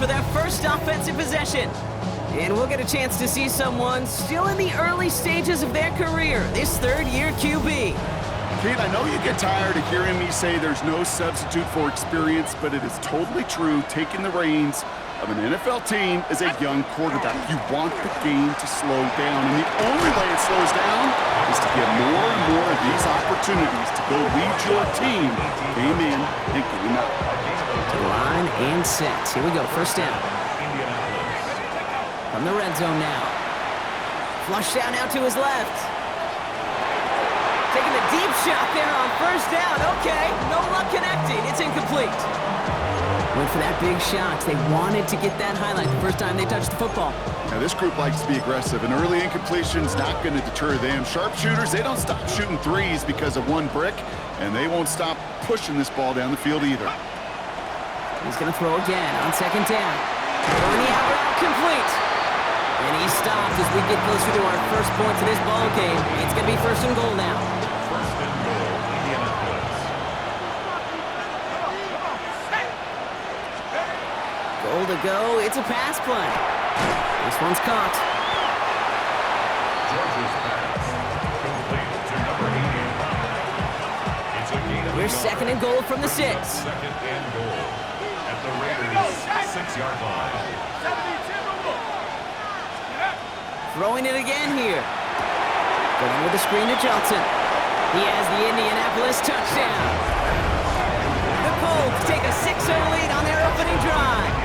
for their first offensive possession. And we'll get a chance to see someone still in the early stages of their career, this third-year QB. Pete, I know you get tired of hearing me say there's no substitute for experience, but it is totally true. Taking the reins of an NFL team as a young quarterback, you want the game to slow down, and the only way it slows down is to get more and more of these opportunities to go lead your team game in and game out. To the line and set. Here we go, first down. From the red zone now. Flush down now to his left. Taking a deep shot there on first down. Okay, no luck connecting. It's incomplete. Went for that big shot. They wanted to get that highlight the first time they touched the football. Now, this group likes to be aggressive, and early incompletion's not going to deter them. Sharpshooters, they don't stop shooting threes because of one brick, and they won't stop pushing this ball down the field either. He's going to throw again on second down. Throwing the out route complete. And he stopped as we get closer to our first points of this ball game. It's going to be first and goal now. First and goal, Indianapolis. Goal to go. It's a pass play. This one's caught. Georgia's pass. Complete to number 80. It's a gain of Here's second and goal from the 6. Second and goal at the Raiders' 6-yard line. Throwing it again here. Going with the screen to Johnson. He has the Indianapolis touchdown. The Colts take a 6-0 lead on their opening drive.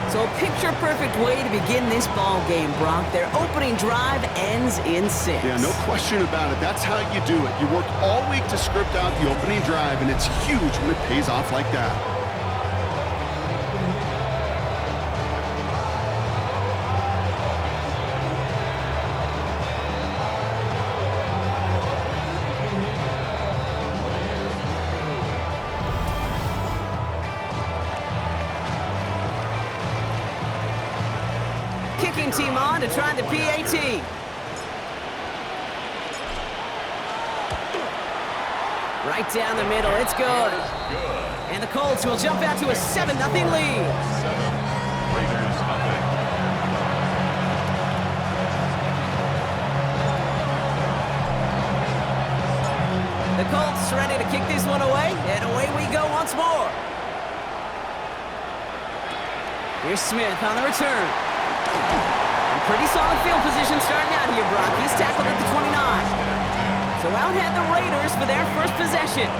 So a picture-perfect way to begin this ball game, Brock. Their opening drive ends in 6. Yeah, no question about it. That's how you do it. You work all week to script out the opening drive, and it's huge when it pays off like that. Kicking team on to try the PAT. Right down the middle, it's good. And the Colts will jump out to a 7-0 lead. 7, Raiders nothing. The Colts ready to kick this one away, and away we go once more. Here's Smith on the return. Pretty solid field position starting out here, Brock. He's tackled at the 29. So out had the Raiders for their first possession.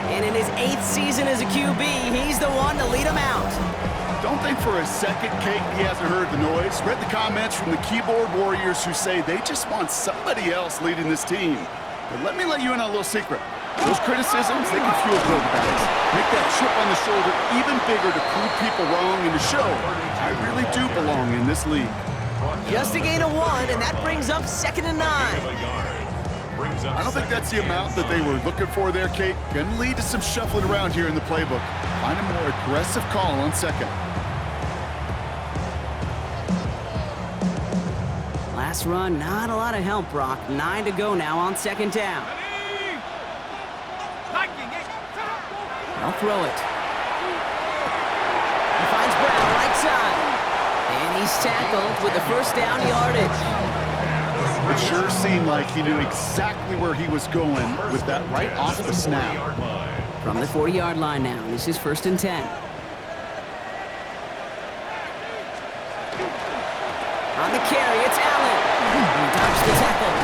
And in his 8th season as a QB, he's the one to lead them out. Don't think for a second, Kate, he hasn't heard the noise. Read the comments from the keyboard warriors who say they just want somebody else leading this team. But let me let you in on a little secret. Those criticisms, they can fuel quarterbacks. Make that chip on the shoulder even bigger to prove people wrong and to show I really do belong in this league. Just a gain of 1, and that brings up 2nd and 9. I don't think that's the amount that they were looking for there, Kate. Going to lead to some shuffling around here in the playbook. Find a more aggressive call on second. Last run, not a lot of help, Brock. 9 to go now on second down. I'll throw it. He finds Brown right side. And he's tackled with the first down yardage. It sure seemed like he knew exactly where he was going with that right off the snap. From the 40-yard line now, this is 1st and 10. On the carry, it's Allen. He dodged the tackle.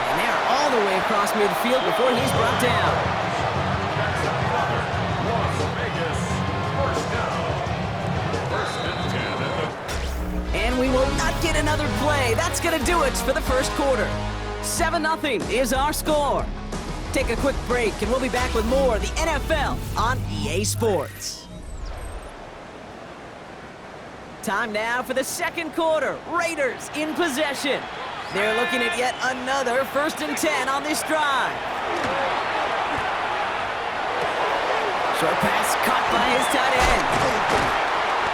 And they're all the way across midfield before he's brought down. And we will not get another play. That's going to do it for the first quarter. 7-0 is our score. Take a quick break, and we'll be back with more of the NFL on EA Sports. Time now for the second quarter. Raiders in possession. They're looking at yet another 1st and 10 on this drive. Short pass caught by his tight end.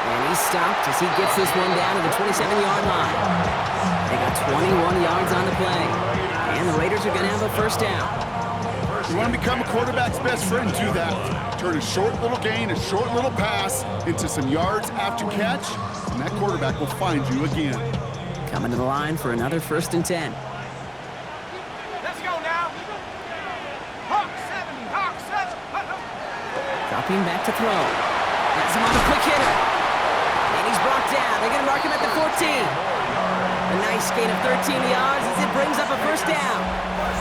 And he's stopped as he gets this one down to the 27-yard line. They got 21 yards on the play. And the Raiders are going to have a first down. You want to become a quarterback's best friend, do that. Turn a short little gain, a short little pass into some yards after catch, and that quarterback will find you again. Coming to the line for another 1st and 10. Let's go now. Hawk 70, Hawk 7. Dropping back to throw. Has him on the quick hitter. And he's brought down. They're going to mark him at the 14. A nice gain of 13 yards as it brings up a 1st down.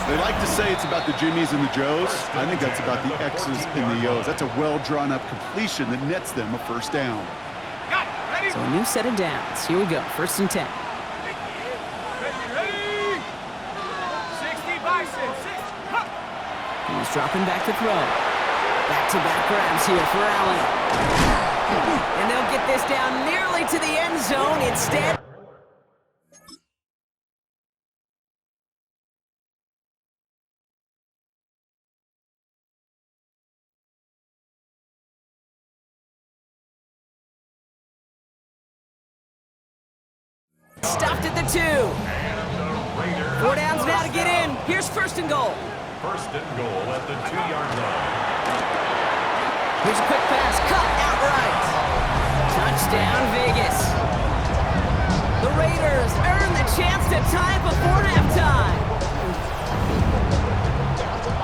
They like to say it's about the Jimmies and the Joes. I think that's about the X's and the O's. That's a well-drawn-up completion that nets them a 1st down. Got it. Ready? So a new set of downs. Here we go. 1st and 10. Ready? 60 bison. 6. He's dropping back to throw. Back-to-back grabs here for Allen. And they'll get this down nearly to the end zone. Instead, stopped at the 2. 4 downs now to get in. Here's 1st and goal. 1st and goal at the 2-yard line. Here's a quick pass. Cut outright. Touchdown, Vegas. The Raiders earn the chance to tie before halftime.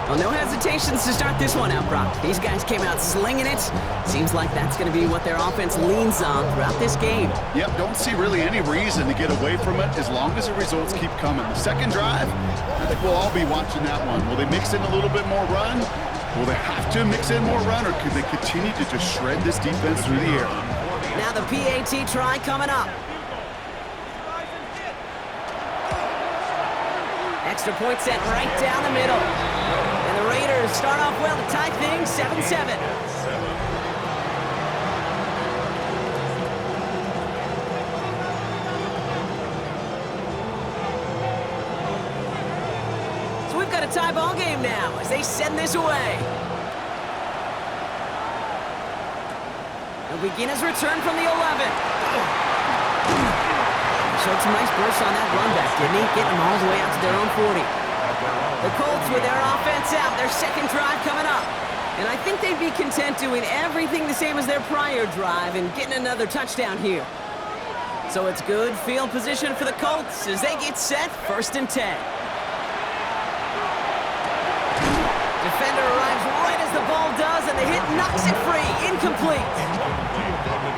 Well, no hesitations to start this one out, Brock. These guys came out slinging it. Seems like that's going to be what their offense leans on throughout this game. Yep, don't see really any reason to get away from it as long as the results keep coming. The second drive, I think we'll all be watching that one. Will they mix in a little bit more run? Will they have to mix in more run, or could they continue to just shred this defense through the air? Now the PAT try coming up. Extra point set right down the middle. And the Raiders start off well to tie things 7-7. So we've got a tie ball game now as they send this away. He'll begin his return from the 11. Showed some nice bursts on that run back, didn't he? Getting them all the way out to their own 40. The Colts with their offense out, their second drive coming up. And I think they'd be content doing everything the same as their prior drive and getting another touchdown here. So it's good field position for the Colts as they get set 1st and 10. Defender arrives right as the ball does, and the hit knocks it free. Incomplete.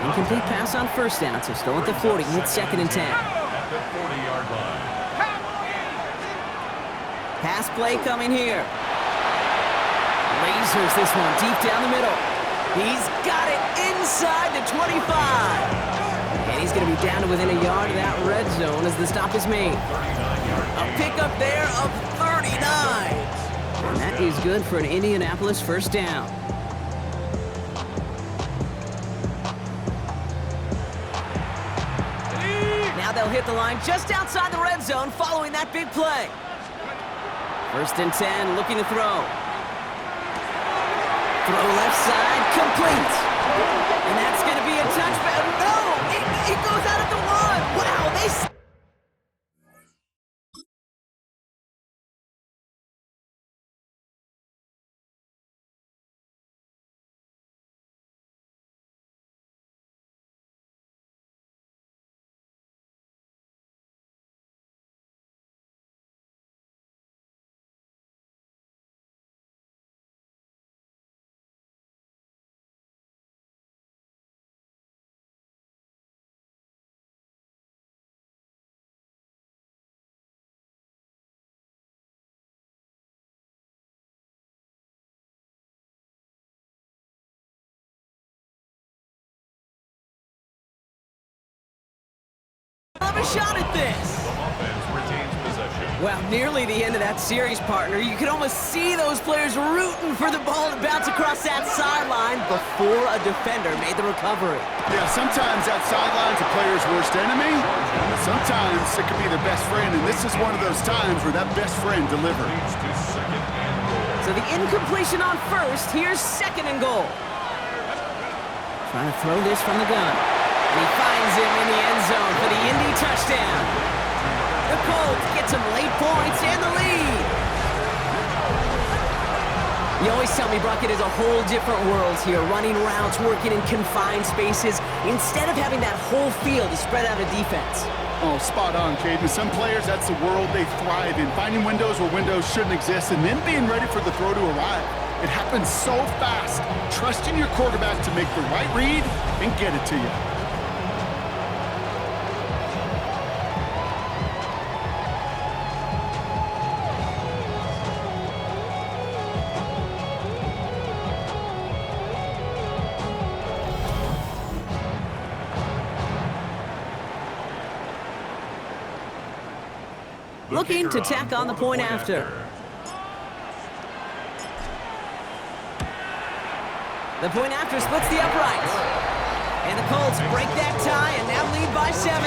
Incomplete pass on 1st down, so still at the 40. It's 2nd and 10. At the 40-yard line. Pass play coming here. Lasers this one deep down the middle. He's got it inside the 25. And he's going to be down to within a yard of that red zone as the stop is made. A pickup there of 39. And that is good for an Indianapolis 1st down. Now they'll hit the line just outside the red zone following that big play. 1st and 10, looking to throw. Throw left side, complete. And that's going to be a touchback. No, it goes out at the 1. Wow, they... Have a shot at this. The offense retains possession. Well, nearly the end of that series, partner. You can almost see those players rooting for the ball to bounce across that sideline before a defender made the recovery. Yeah, sometimes that sideline's a player's worst enemy, but sometimes it could be their best friend, and this is one of those times where that best friend delivered. Leads to 2nd and goal. So the incompletion on 1st. Here's 2nd and goal. Trying to throw this from the gun. And he finds him in the end zone for the Indy touchdown. The Colts get some late points and the lead. You always tell me, Brock, it is a whole different world here, running routes, working in confined spaces, instead of having that whole field to spread out a defense. Oh, spot on, Caden. Some players, that's the world they thrive in, finding windows where windows shouldn't exist and then being ready for the throw to arrive. It happens so fast. Trusting your quarterback to make the right read and get it to you. Looking to tack on the point after. The point after splits the uprights. And the Colts break that tie and now lead by 7.